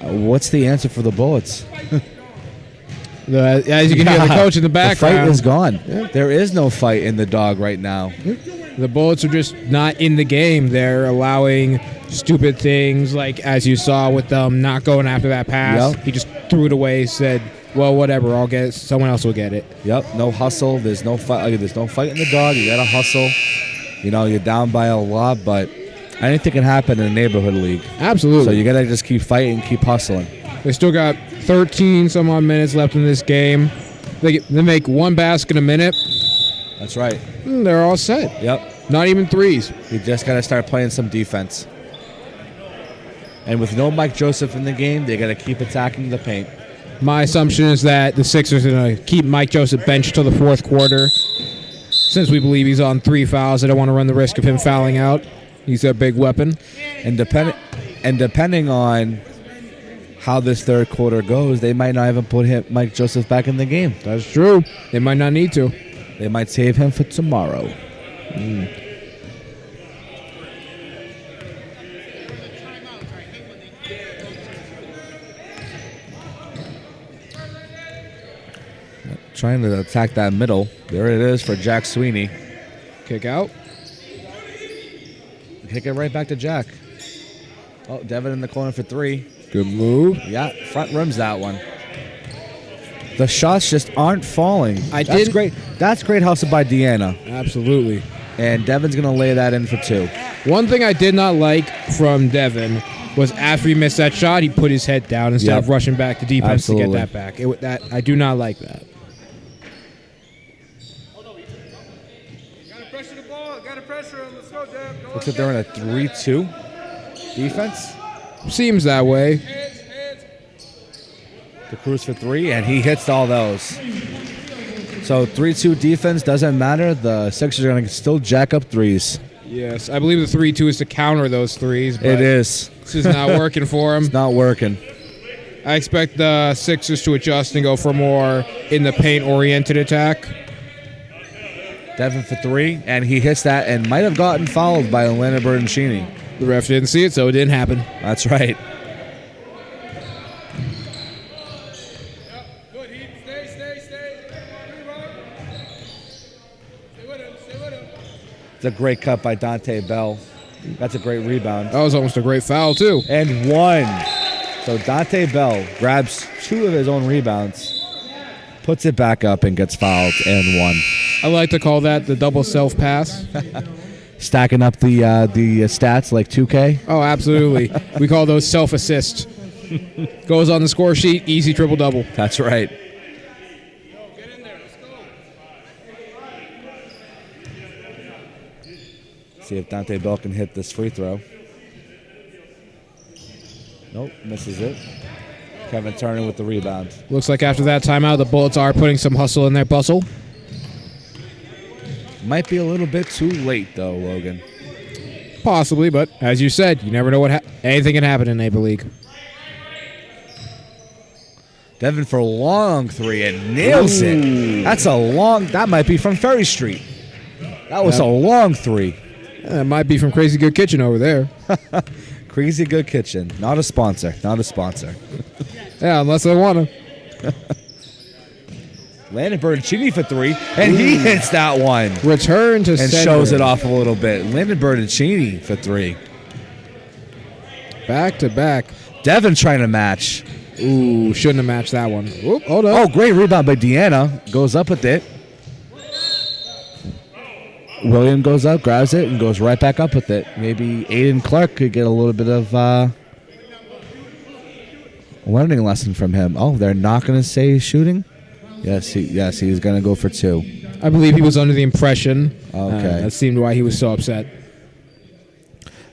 What's the answer for the Bullets? As you can hear the coach in the The background. fight is gone. There is no fight in the dog right now. The Bullets are just not in the game. They're allowing stupid things, like as you saw with them not going after that pass. Yep. He just threw it away, said, well, whatever, I'll get it. Someone else will get it. Yep, no hustle. There's no fight. There's no fight in the dog. You gotta hustle. You know, you're down by a lot, but anything can happen in a neighborhood league. Absolutely. So you gotta just keep fighting, keep hustling. They still got 13 some odd minutes left in this game. They make 1 basket a minute. That's right. They're all set. Yep. Not even threes. You just gotta start playing some defense. And with no Mike Joseph in the game, they gotta keep attacking the paint. My assumption is that the Sixers are going to keep Mike Joseph benched till the fourth quarter. Since we believe he's on 3 fouls, I don't want to run the risk of him fouling out. He's their big weapon. And depending on how this third quarter goes, they might not even put Mike Joseph back in the game. That's true. They might not need to. They might save him for tomorrow. Trying to attack that middle. There it is for Jack Sweeney. Kick out. Kick it right back to Jack. Oh, Devin in the corner for 3. Good move. Yeah, front rims that one. The shots just aren't falling. That's great. That's great hustle by Deanna. Absolutely. And Devin's going to lay that in for 2. One thing I did not like from Devin was after he missed that shot, he put his head down instead of rushing back to defense to get that back. I do not like that. Gotta pressure the ball. Gotta pressure him. Let's go, Dev. Go Looks like they're in a 3-2 defense. Seems that way. Hands. The Cruz for 3, and he hits all those. So 3-2 defense doesn't matter. The Sixers are going to still jack up threes. Yes, I believe the 3-2 is to counter those threes. But It is. This is not working for him. It's not working. I expect the Sixers to adjust and go for more in the paint-oriented attack. Devin for 3, and he hits that and might have gotten fouled by Atlanta Bertoncini. The ref didn't see it, so it didn't happen. That's right. Good. Heat. Stay. Rebound. Stay with him. It's a great cut by Dante Bell. That's a great rebound. That was almost a great foul, too. And 1. So Dante Bell grabs 2 of his own rebounds, puts it back up, and gets fouled, and 1. I like to call that the double self-pass. Stacking up the stats like 2K. Oh, absolutely. We call those self-assists. Goes on the score sheet, easy triple-double. That's right. Get in there. Let's go. See if Dante Bell can hit this free throw. Nope, misses it. Kevin Turner with the rebound. Looks like after that timeout, the Bullets are putting some hustle in their bustle. Might be a little bit too late, though, Logan. Possibly, but as you said, you never know what anything can happen in Neighbor League. Devin for a long 3 and nails it. That's a long. That might be from Ferry Street. That was a long 3. That might be from Crazy Good Kitchen over there. Crazy Good Kitchen. Not a sponsor. Not a sponsor. Yeah, unless I want to. Landon Bertoncini for 3, and he hits that one. Return to and center. shows it off a little bit. Landon Bertoncini for 3. Back to back. Devin trying to match. Ooh, shouldn't have matched that one. Whoop, hold Oh, up. great rebound by Deanna. Goes up with it. William goes up, grabs it, and goes right back up with it. Maybe Aiden Clark could get a little bit of learning lesson from him. Oh, they're not going to say he's shooting? Yes, he's going to go for 2. I believe he was under the impression. Okay. That seemed why he was so upset.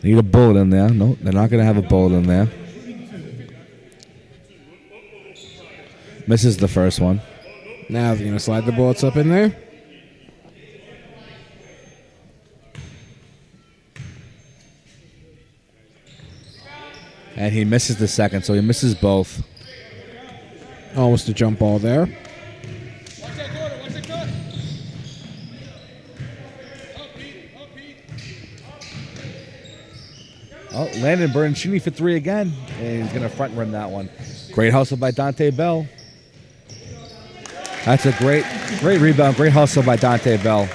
Need a bullet in there. No, they're not going to have a bullet in there. Misses the first one. Now they're going to slide the Bullets up in there. And he misses the second, so he misses both. Almost a jump ball there. Watch that corner. Watch that cut. Up, Pete. Oh, Landon Bertoncini for 3 again. And he's going to front rim that one. Great hustle by Dante Bell. That's a great rebound. Great hustle by Dante Bell.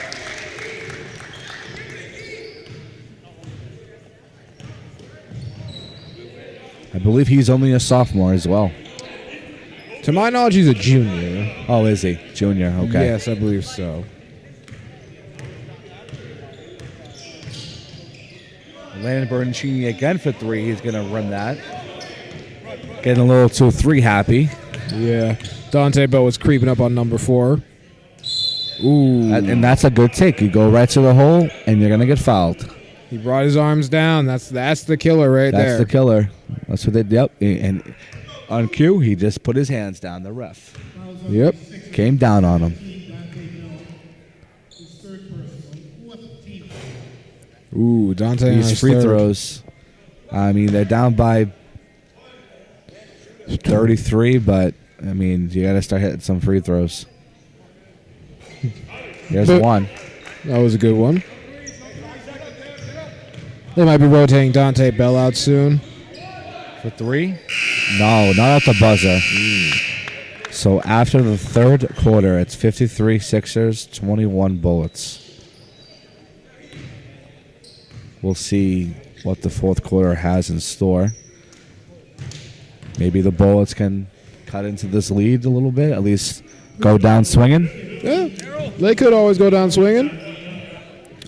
I believe he's only a sophomore as well. To my knowledge, he's a junior. Oh, is he? Junior, okay. Yes, I believe so. Landon Bertoncini again for 3. He's going to run that. Getting a little too 3 happy. Yeah. Dante Bell was creeping up on number 4. Ooh. And that's a good take. You go right to the hole, and you're going to get fouled. He brought his arms down. That's the killer right there. That's the killer. That's what they did. Yep. And on cue, he just put his hands down. The ref Yep. came down on him. Ooh, Dante on These his free third. throws. I mean, they're down by 33, but I mean, you got to start hitting some free throws. There's one. That was a good one. They might be rotating Dante Bell out soon. For 3? No, not at the buzzer. So after the third quarter, it's 53 Sixers, 21 Bullets. We'll see what the fourth quarter has in store. Maybe the Bullets can cut into this lead a little bit, at least go down swinging. Yeah, they could always go down swinging.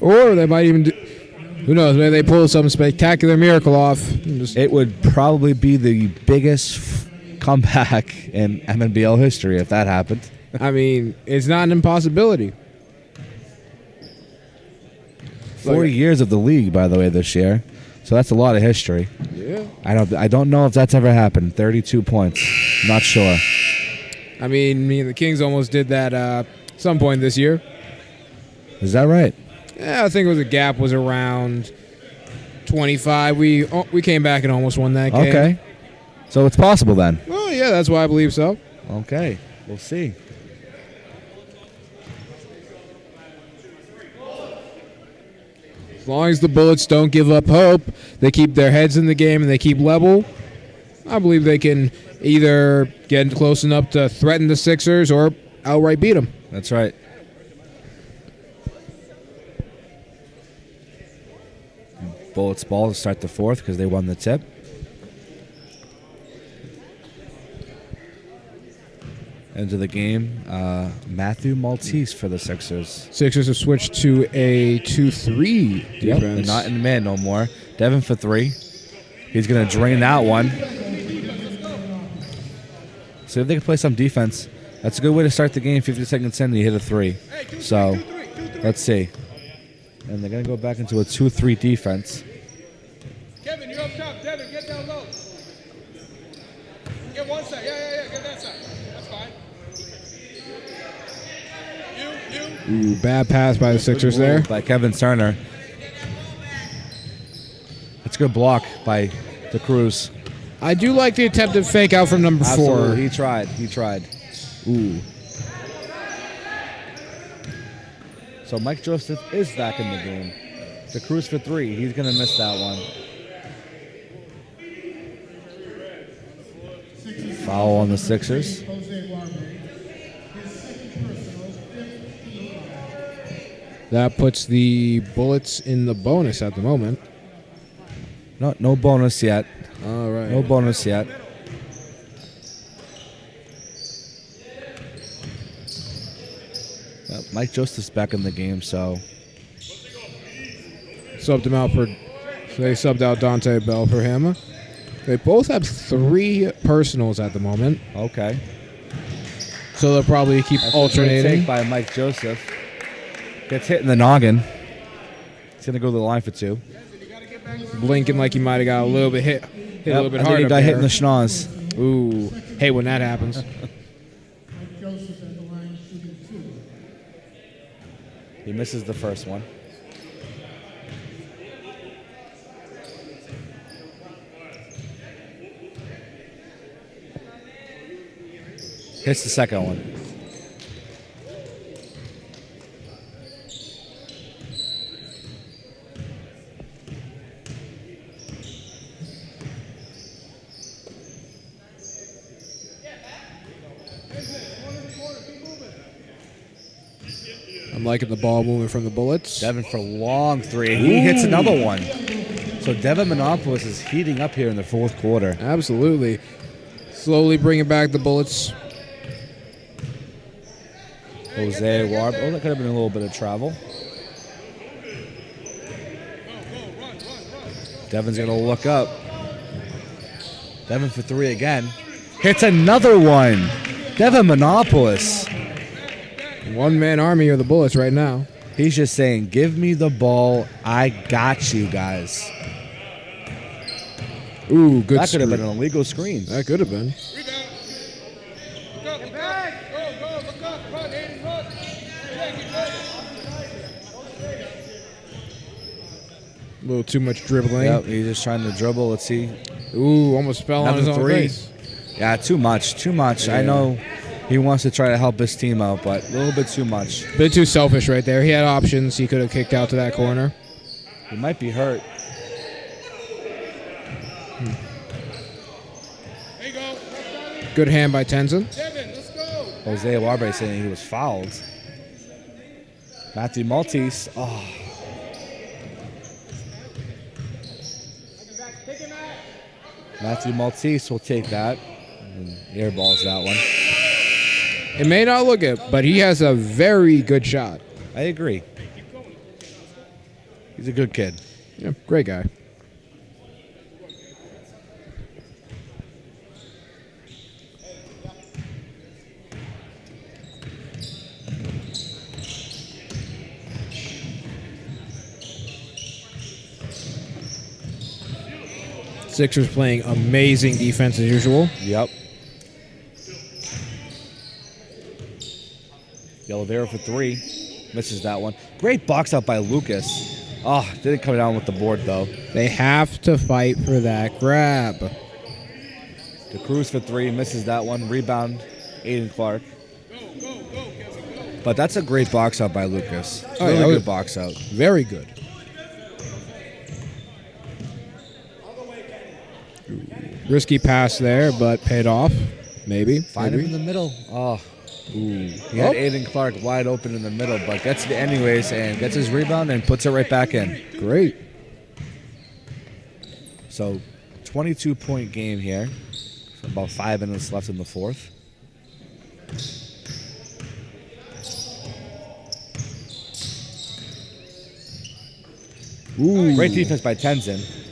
Or they might even do, who knows, maybe they pull some spectacular miracle off. It would probably be the biggest comeback in MNBL history if that happened. I mean, it's not an impossibility. 40 years of the league, by the way, this year. So that's a lot of history. Yeah. I don't know if that's ever happened. 32 points. Not sure. I mean, me and the Kings almost did that some point this year. Is that right? Yeah, I think it was the gap was around 25. We came back and almost won that game. Okay. So it's possible then. Well, yeah, that's why I believe so. Okay. We'll see. As long as the Bullets don't give up hope, they keep their heads in the game and they keep level, I believe they can either get close enough to threaten the Sixers or outright beat them. That's right. Bullets ball to start the fourth because they won the tip. Into the game, Matthew Maltese for the Sixers. Sixers have switched to a 2-3 defense. Yep, they're not in man no more. Devin for three. He's going to drain that one. So if they can play some defense, that's a good way to start the game. 50 seconds in, and you hit a three. So let's see. And they're going to go back into a 2-3 defense. Kevin, you're up top. Devin, get down low. Get one side. Yeah. Get that side. That's fine. You. Ooh, bad pass by the Sixers there. By Kevin Turner. That's a good block by the Cruz. I do like the attempted fake out from number 4. Absolutely. He tried. Ooh. So Mike Joseph is back in the game. The Cruz for three. He's going to miss that one. Foul on the Sixers. That puts the Bullets in the bonus at the moment. No bonus yet. All right. No bonus yet. Mike Joseph's back in the game, so Subbed him out for. So they subbed out Dante Bell for him. They both have 3 personals at the moment, okay. so they'll probably keep That's a great alternating. take by Mike Joseph. Gets hit in the noggin. He's going to go to the line for 2. Blinking like he might have got a little bit hit a little bit I think hard he up got hit there. in the schnoz. Ooh, hey, when that happens. Mike Joseph at the line shooting 2. He misses the first one. Hits the second one. I'm liking the ball movement from the Bullets. Devin for long 3. He hits another one. So Devin Monopolis is heating up here in the fourth quarter. Absolutely. Slowly bringing back the Bullets. Jose Warb. Oh, that could have been a little bit of travel. Devin's going to look up. Devin for 3 again. Hits another one. Devin Monopolis. One-man army of the Bullets right now. He's just saying, give me the ball. I got you guys. Ooh, good That could have screen. been an illegal screen. That could have been. Rebound. Look up. Go. Look up. Run, Aiden, run. A little too much dribbling. Yep, he's just trying to dribble. Let's see. Ooh, almost fell on his Another own 3. face. Yeah, too much. Yeah. I know he wants to try to help his team out, but a little bit too much. Bit too selfish right there. He had options. He could have kicked out to that corner. He might be hurt. There you go. Good hand by Tenzin. Devin, let's go. Jose Warbe saying he was fouled. Matthew Maltese. Oh. Matthew Maltese will take that. And airballs that one. It may not look it, but he has a very good shot. I agree. He's a good kid. Yeah, great guy. Sixers playing amazing defense as usual. Yep. Oliveira for three. Misses that one. Great box out by Lucas. Oh, didn't come down with the board, though. They have to fight for that grab. DeCruz for three. Misses that one. Rebound, Aiden Clark. But that's a great box out by Lucas. Oh, Really yeah, good box out. Very good. Risky pass there, but paid off. Maybe. Find him in the middle. Oh. Ooh. He had Aiden Clark wide open in the middle, but gets it anyways and gets his rebound and puts it right back in. Great. So, 22-point game here. About 5 minutes left in the fourth. Ooh. Great defense by Tenzin.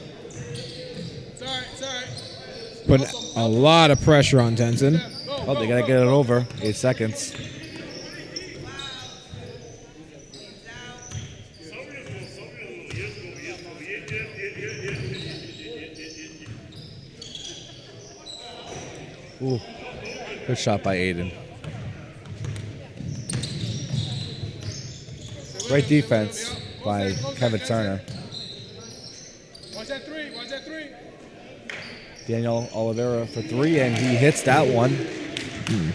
Put a lot of pressure on Tenzin. Oh, they got to get it over. 8 seconds. Ooh. Good shot by Aiden. Great defense by Kevin Turner. Watch that three. Watch that three. Daniel Oliveira for three, and he hits that one.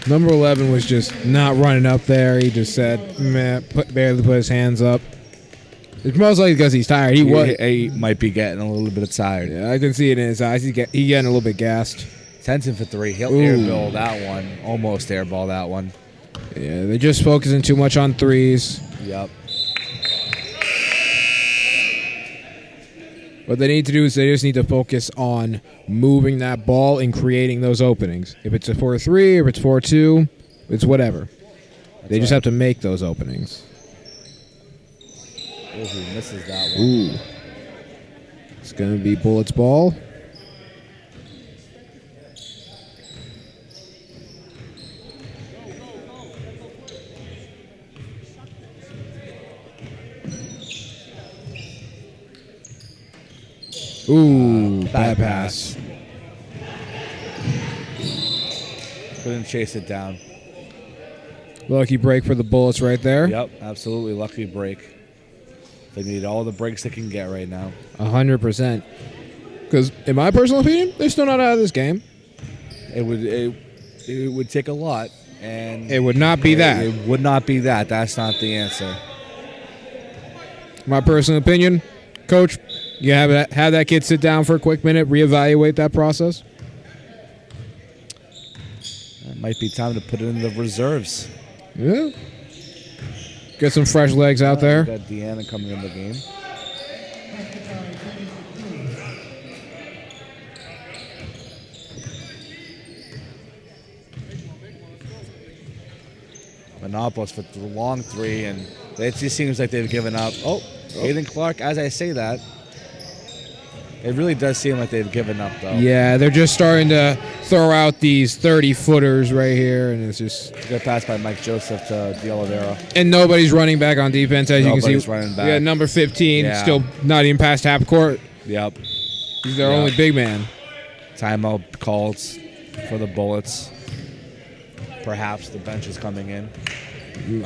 Number 11 was just not running up there. He just said, meh, barely put his hands up. It's most likely because he's tired. He might be getting a little bit tired. Yeah, I can see it in his eyes. He's getting a little bit gassed. Tenson for three. He'll airball that one. Almost airball that one. Yeah, they're just focusing too much on threes. Yep. What they need to do is they just need to focus on moving that ball and creating those openings. If it's a 4-3, if it's 4-2, it's whatever. They just have to make those openings. Oh, he misses that one. Ooh. It's going to be Bullets ball. Ooh, bad pass. Couldn't chase it down. Lucky break for the Bullets right there. Yep, absolutely lucky break. They need all the breaks they can get right now. 100%. Because, in my personal opinion, they're still not out of this game. It would take a lot, and It would not be that. It would not be that. That's not the answer. My personal opinion, Coach, you have that kid sit down for a quick minute, reevaluate that process. It might be time to put it in the reserves. Yeah. Get some fresh legs out there. Got Deanna coming in the game. Monopolis for the long three, and it just seems like they've given up. Oh, Aiden Clark, as I say that, it really does seem like they've given up, though. Yeah, they're just starting to throw out these 30-footers right here, and it's just... Good pass by Mike Joseph to De Oliveira. And nobody's running back on defense, as you can see. Nobody's running back. Yeah, number 15, Yeah. still not even past half court. Yep. He's their only big man. Timeout called for the Bullets. Perhaps the bench is coming in.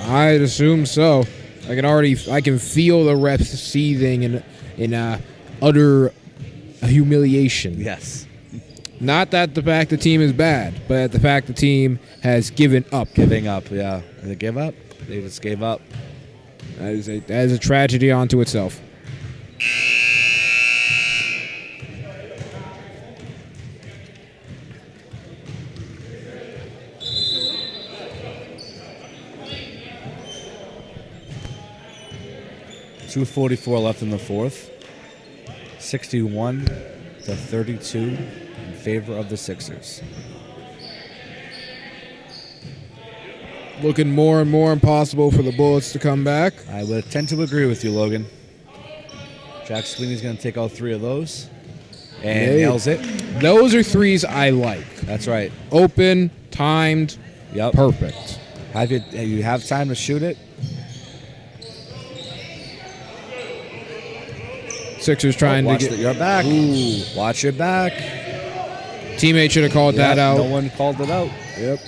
I'd assume so. I can feel the reps seething in utter humiliation. Yes. Not that the fact the team is bad, but the fact the team has given up. Giving up, yeah. Did they give up? They just gave up. That is a tragedy unto itself. .244 left in the fourth. 61 to 32 in favor of the Sixers. Looking more and more impossible for the Bullets to come back. I would tend to agree with you, Logan. Jack Sweeney's going to take all 3 of those and nails it. Those are threes I like. That's right. Open, timed, Yep. perfect. Have you have time to shoot it? Sixers trying to get... Your back. Ooh. Watch your back. Teammate should have called that out. No one called it out. Yep.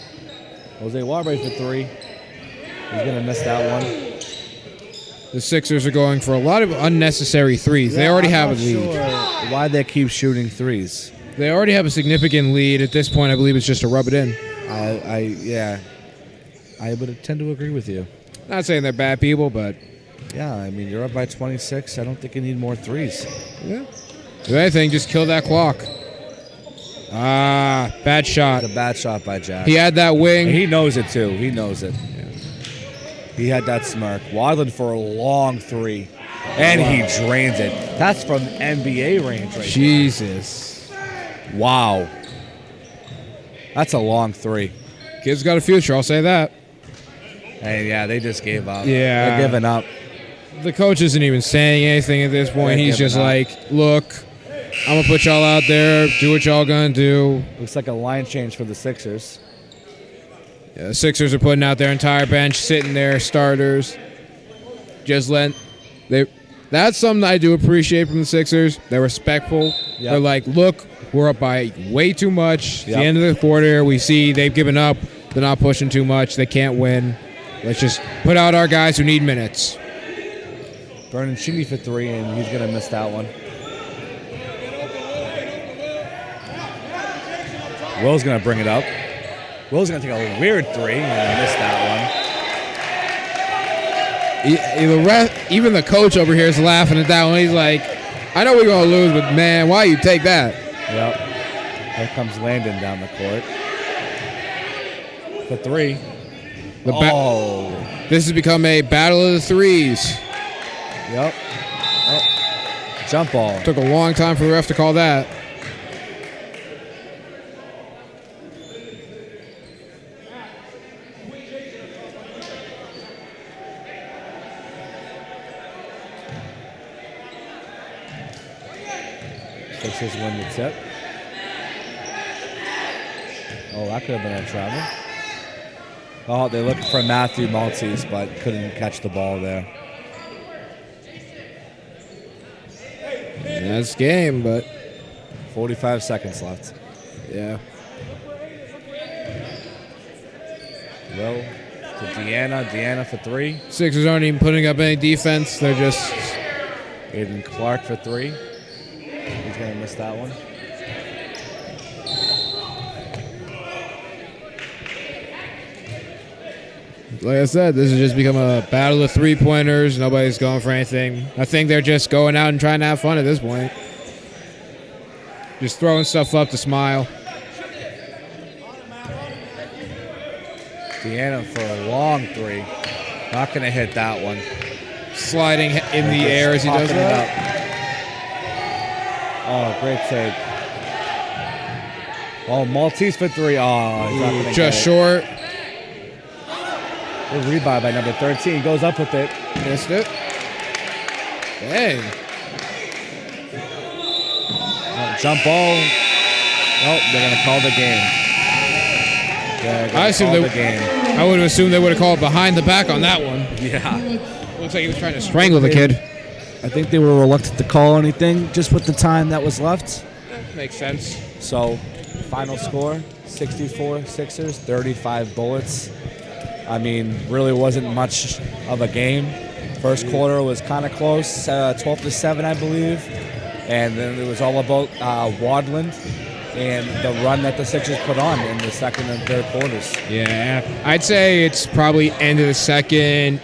Jose Warbre for 3. He's going to miss that one. The Sixers are going for a lot of unnecessary threes. They already have a lead. Sure why they keep shooting threes. They already have a significant lead. At this point, I believe it's just to rub it in. I would tend to agree with you. Not saying they're bad people, but... Yeah, I mean, you're up by 26. I don't think you need more threes. Yeah. If anything, just kill that clock. Ah, bad shot. It's a bad shot by Jack. He had that wing. And he knows it, too. He knows it. He had that smirk. Wadland for a long 3. And he drains it. That's from NBA range right Jesus. there. Wow. That's a long 3. Kid's got a future, I'll say that. And, yeah, they just gave up. Yeah. They're giving up. The coach isn't even saying anything at this point. They're He's just giving up. like, look, I'm going to put y'all out there. Do what y'all going to do. Looks like a line change for the Sixers. Yeah, the Sixers are putting out their entire bench, sitting there, starters. Just letting... That's something I do appreciate from the Sixers. They're respectful. Yep. They're like, look, we're up by way too much. At Yep. the end of the quarter, we see they've given up. They're not pushing too much. They can't win. Let's just put out our guys who need minutes. Vernon Cheney for 3, and he's going to miss that one. Will's going to bring it up. Will's going to take a weird 3 and miss that Even the coach over here is laughing at that one. He's like, I know we're going to lose, but man, why you take that? one. Yep. Here comes Landon down the court. For 3. This has become a battle of the threes. Yep. Oh. Jump ball. Took a long time for the ref to call that. Sixers win the tip. Oh, that could have been a travel. Oh, they're looking for Matthew Maltese, but couldn't catch the ball there. Nice game, but 45 seconds left. yeah. Will to Deanna. Deanna for 3. Sixers aren't even putting up any defense. They're just... Aiden Clark for 3. He's going to miss that one. Like I said, this has just become a battle of three-pointers. Nobody's going for anything. I think they're just going out and trying to have fun at this point. Just throwing stuff up to smile. Deanna for a long 3. Not going to hit that one. Sliding in the air as he does Popping it that. up. Oh, great save. Oh, Maltese for 3. Oh, he's not gonna Just get it. short. Good rebound by number 13. Goes up with it. Missed it. Dang. Jump ball. Oh, they're going to call the game. I assume the they. game. I would have assumed they would have called behind the back on that one. Yeah. Looks like he was trying to strangle the kid. I think they were reluctant to call anything just with the time that was left. Makes sense. So, final score, 64 Sixers, 35 Bullets. I mean, really wasn't much of a game. First quarter was kind of close, 12-7, I believe. And then it was all about Wadland and the run that the Sixers put on in the second and third quarters. Yeah. I'd say it's probably end of the second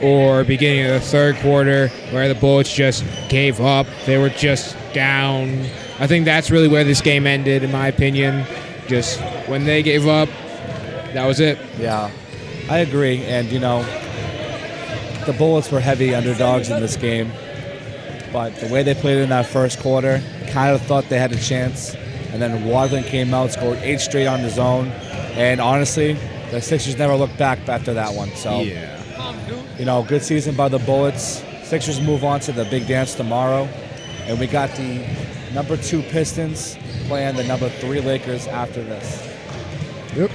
or beginning of the third quarter where the Bullets just gave up. They were just down. I think that's really where this game ended, in my opinion. Just when they gave up, that was it. Yeah, I agree. And, you know, the Bullets were heavy underdogs in this game. But the way they played in that first quarter, kind of thought they had a chance. And then Wadlin came out, scored 8 straight on his own. And honestly, the Sixers never looked back after that one. So, good season by the Bullets. Sixers move on to the big dance tomorrow. And we got the number 2 Pistons playing the number 3 Lakers after this. Yep.